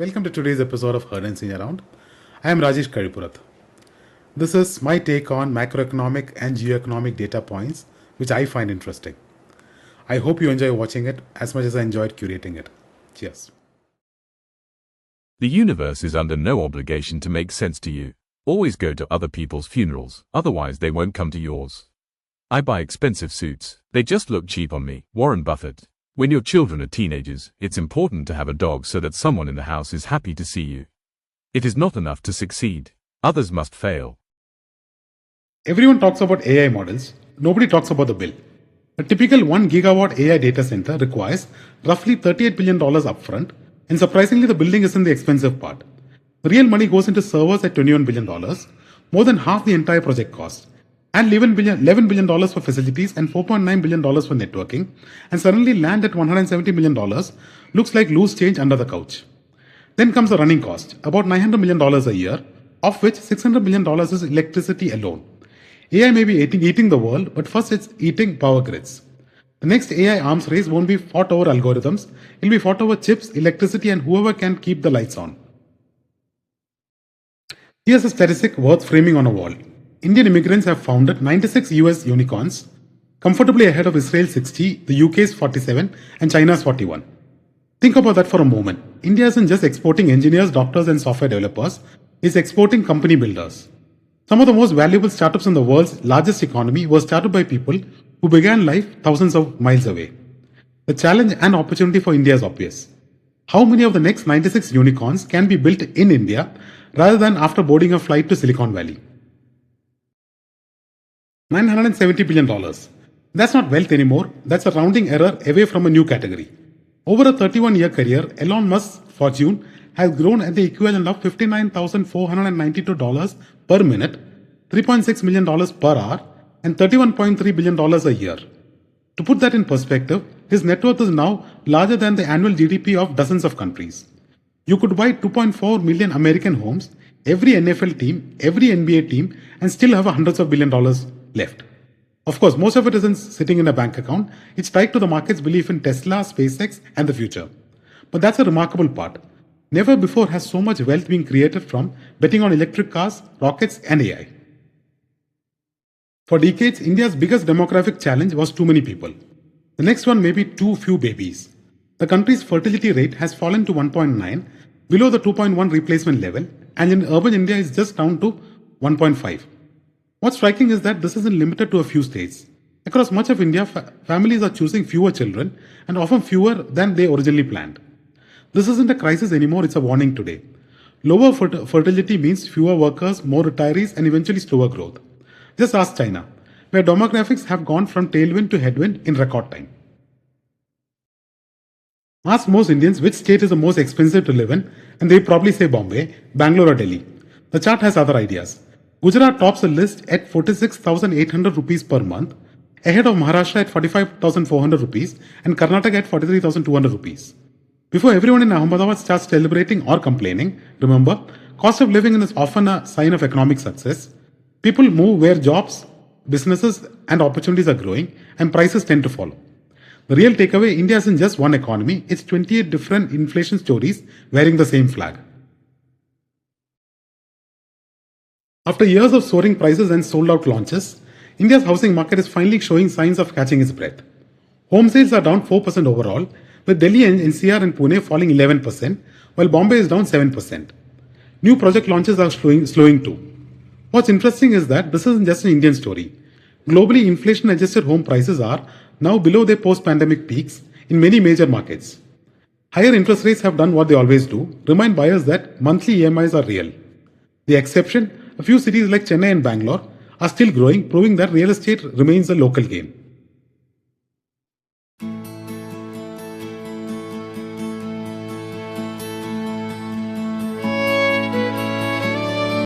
Welcome to today's episode of Heard and Seen Around. I am Rajesh Karipurath. This is my take on macroeconomic and geoeconomic data points, which I find interesting. I hope you enjoy watching it as much as I enjoyed curating it. Cheers. The universe is under no obligation to make sense to you. Always go to other people's funerals, otherwise they won't come to yours. I buy expensive suits. They just look cheap on me. Warren Buffett. When your children are teenagers, it's important to have a dog so that someone in the house is happy to see you. It is not enough to succeed. Others must fail. Everyone talks about AI models. Nobody talks about the bill. A typical 1 gigawatt AI data center requires roughly $38 billion upfront, and surprisingly the building isn't the expensive part. The real money goes into servers at $21 billion, more than half the entire project cost, and $11 billion for facilities and $4.9 billion for networking, and suddenly land at $170 million looks like loose change under the couch. Then comes the running cost, about $900 million a year, of which $600 million is electricity alone. AI may be eating the world, but first it's eating power grids. The next AI arms race won't be fought over algorithms, it'll be fought over chips, electricity, and whoever can keep the lights on. Here's a statistic worth framing on a wall. Indian immigrants have founded 96 US unicorns, comfortably ahead of Israel's 60, the UK's 47, and China's 41. Think about that for a moment. India isn't just exporting engineers, doctors, and software developers, it's exporting company builders. Some of the most valuable startups in the world's largest economy were started by people who began life thousands of miles away. The challenge and opportunity for India is obvious. How many of the next 96 unicorns can be built in India rather than after boarding a flight to Silicon Valley? $970 billion. That's not wealth anymore, that's a rounding error away from a new category. Over a 31-year career, Elon Musk's fortune has grown at the equivalent of $59,492 per minute, $3.6 million per hour, and $31.3 billion a year. To put that in perspective, his net worth is now larger than the annual GDP of dozens of countries. You could buy 2.4 million American homes, every NFL team, every NBA team, and still have hundreds of billion dollars left. Of course, most of it isn't sitting in a bank account. It's tied to the market's belief in Tesla, SpaceX, and the future. But that's a remarkable part. Never before has so much wealth been created from betting on electric cars, rockets, and AI. For decades, India's biggest demographic challenge was too many people. The next one may be too few babies. The country's fertility rate has fallen to 1.9, below the 2.1 replacement level, and in urban India is just down to 1.5. What's striking is that this isn't limited to a few states. Across much of India, families are choosing fewer children and often fewer than they originally planned. This isn't a crisis anymore, it's a warning today. Lower fertility means fewer workers, more retirees, and eventually slower growth. Just ask China, where demographics have gone from tailwind to headwind in record time. Ask most Indians which state is the most expensive to live in, and they probably say Bombay, Bangalore, or Delhi. The chart has other ideas. Gujarat tops the list at 46,800 rupees per month, ahead of Maharashtra at 45,400 rupees and Karnataka at 43,200 rupees. Before everyone in Ahmedabad starts celebrating or complaining, remember, cost of living is often a sign of economic success. People move where jobs, businesses, and opportunities are growing, and prices tend to follow. The real takeaway, India isn't just one economy, it's 28 different inflation stories wearing the same flag. After years of soaring prices and sold-out launches, India's housing market is finally showing signs of catching its breath. Home sales are down 4% overall, with Delhi, NCR and Pune falling 11%, while Bombay is down 7%. New project launches are slowing too. What's interesting is that this isn't just an Indian story. Globally, inflation-adjusted home prices are now below their post-pandemic peaks in many major markets. Higher interest rates have done what they always do, remind buyers that monthly EMIs are real. The exception, a few cities like Chennai and Bangalore are still growing, proving that real estate remains a local game.